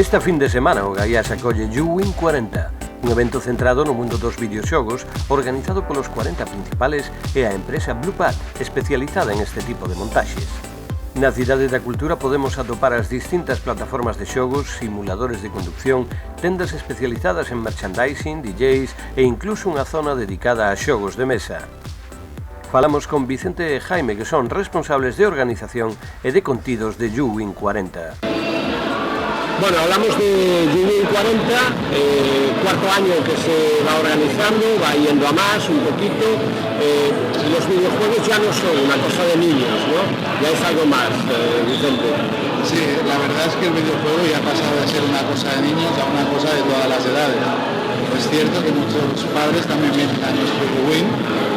Esta fin de semana o Gaiás acolle YouWin 40, un evento centrado no mundo dos videoxogos organizado polos 40 principales e a empresa Bluepad, especializada en este tipo de montaxes. Na Cidade da Cultura podemos atopar as distintas plataformas de xogos, simuladores de conducción, tendas especializadas en merchandising, DJs e incluso unha zona dedicada a xogos de mesa. Falamos con Vicente e Jaime, que son responsables de organización e de contidos de YouWin 40. Bueno, hablamos de YouWin 40, cuarto año que se va organizando, va yendo a más un poquito. Los videojuegos ya no son una cosa de niños, ¿no? Ya es algo más, Vicente. Sí, la verdad es que el videojuego ya ha pasado de ser una cosa de niños a una cosa de todas las edades. Es cierto que muchos padres también vienen a nuestro YouWin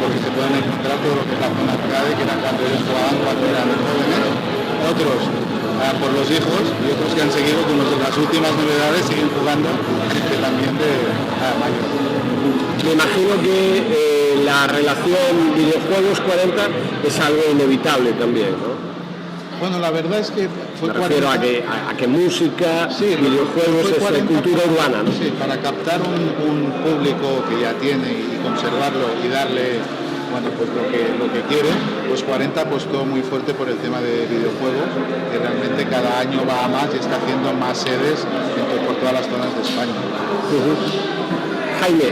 porque se pueden encontrar todo lo que es la zona arcade, que era cuando ellos jugaban cuando eran jóvenes. Otros por los hijos y otros que han seguido con las últimas novedades, siguen jugando que también de mayor. Me imagino que la relación videojuegos 40 es algo inevitable también, ¿no? Bueno, la verdad es que fue 40... Me refiero a que música, sí, videojuegos es cultura urbana, ¿no? Sí, para captar un público que ya tiene y conservarlo y darle, bueno, pues lo que quiere, pues 40 apostó muy fuerte por el tema de videojuegos, que realmente cada año va a más y está haciendo más sedes por todas las zonas de España. Jaime,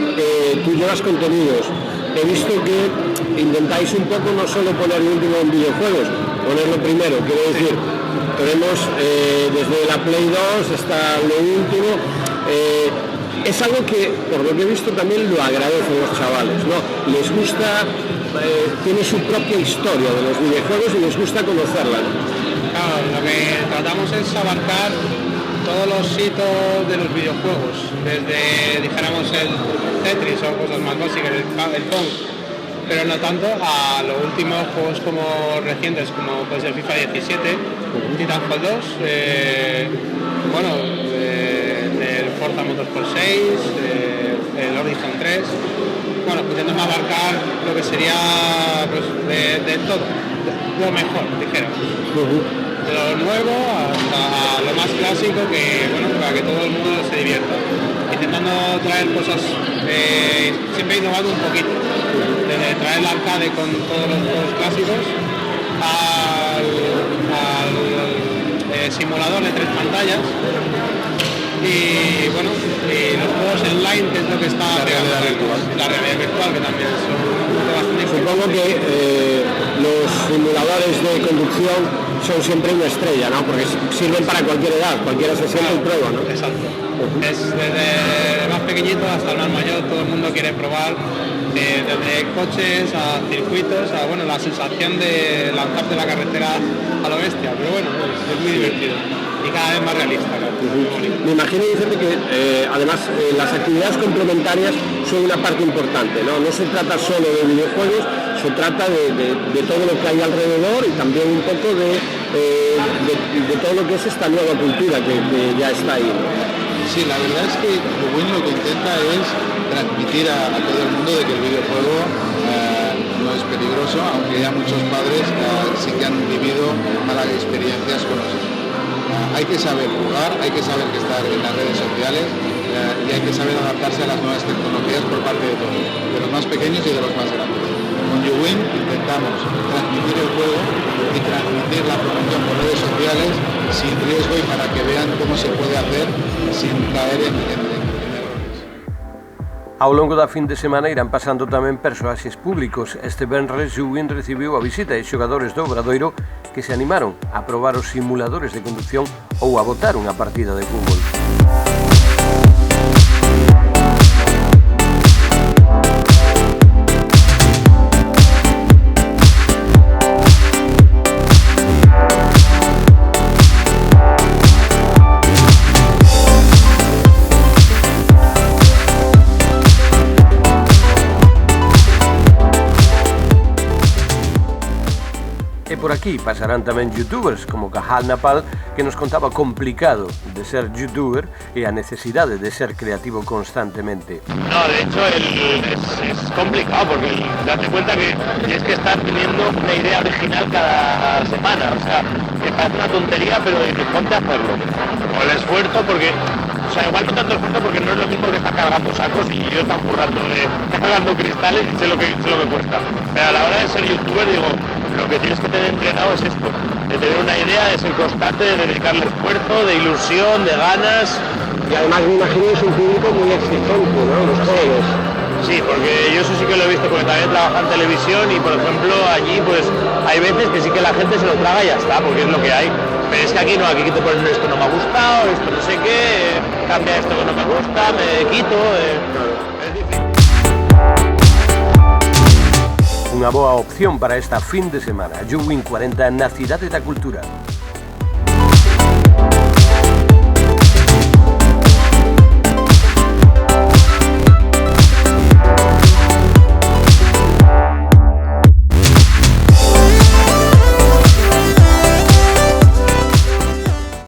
tú llevas contenidos. He visto que intentáis un poco no solo poner lo último en videojuegos, ponerlo primero, quiero decir, tenemos desde la Play 2 hasta lo último. Es algo que, por lo que he visto, también lo agradecen los chavales, ¿no? Les gusta, tiene su propia historia de los videojuegos y les gusta conocerla, ¿no? Claro, lo que tratamos es abarcar todos los hitos de los videojuegos, desde, dijéramos, el Tetris o cosas más básicas, el Pong, pero no tanto a los últimos juegos como recientes, como pues el FIFA 17, Titanfall 2, el Forza Motorsport 6, el Horizon 3, bueno, pues intentando abarcar lo que sería pues, de todo, lo mejor, dijéramos. De lo nuevo hasta lo más clásico, que bueno, para que todo el mundo se divierta. Intentando traer cosas, siempre innovando un poquito, desde traer el arcade con todos los juegos clásicos al simulador de 3 pantallas y bueno, y los juegos online, que es lo que está la realidad virtual, que también son bastante. Supongo que los simuladores de conducción son siempre una estrella, ¿no? Porque sirven para cualquier edad, cualquiera se siente en prueba, ¿no? Exacto. Es desde el más pequeñito hasta el más mayor, todo el mundo quiere probar, desde coches a circuitos, a bueno, la sensación de lanzarte la carretera a lo bestia, pero bueno, es muy divertido y cada vez más realista, claro. Me imagino, Vicente, que además las actividades complementarias son una parte importante, ¿no? No se trata solo de videojuegos, se trata de todo lo que hay alrededor y también un poco de todo lo que es esta nueva cultura que ya está ahí, ¿no? Sí, la verdad es que YouWin lo que intenta es transmitir a todo el mundo de que el videojuego no es peligroso, aunque ya muchos padres sí que han vivido malas experiencias con eso. Hay que saber jugar, hay que saber que estar en las redes sociales y hay que saber adaptarse a las nuevas tecnologías por parte de todos, de los más pequeños y de los más grandes. Con YouWin intentamos transmitir el juego y transmitir la promoción por redes sociales sin riesgo y para que vean cómo se puede hacer sin caer en errores. Ao longo da fin de semana irán pasando tamén personaxes públicos. Este venres YouWin recibiu a visita de xogadores do Obradoiro que se animaron a probar os simuladores de conducción ou a botar unha partida de fútbol. por aquí pasarán tamén youtubers como Cajal Napal, que nos contaba o complicado de ser youtuber e a necesidade de ser creativo constantemente. No, de hecho es complicado porque date cuenta que tienes que estar teniendo una idea original cada semana, o sea, que parece una tontería, pero dices, ponte a hacerlo. O el esfuerzo porque, o sea, igual no tanto esfuerzo porque no es lo mismo que estar cargando sacos y yo estar currando cargando cristales y sé lo que cuesta. Pero a la hora de ser youtuber digo, lo que tienes que tener entrenado es esto, de tener una idea, de ser constante, de dedicarle esfuerzo, de ilusión, de ganas. Y además me imagino es un público muy exigente, ¿no? Los jóvenes. Sí, porque yo eso sí que lo he visto porque también trabajo en televisión y por ejemplo allí pues hay veces que sí que la gente se lo traga y ya está, porque es lo que hay. Pero es que aquí no, aquí te ponen esto no me ha gustado, esto no sé qué, cambia esto que no me gusta, me quito. Es difícil. Unha boa opción para esta fin de semana, Youwin 40 na Cidade da Cultura.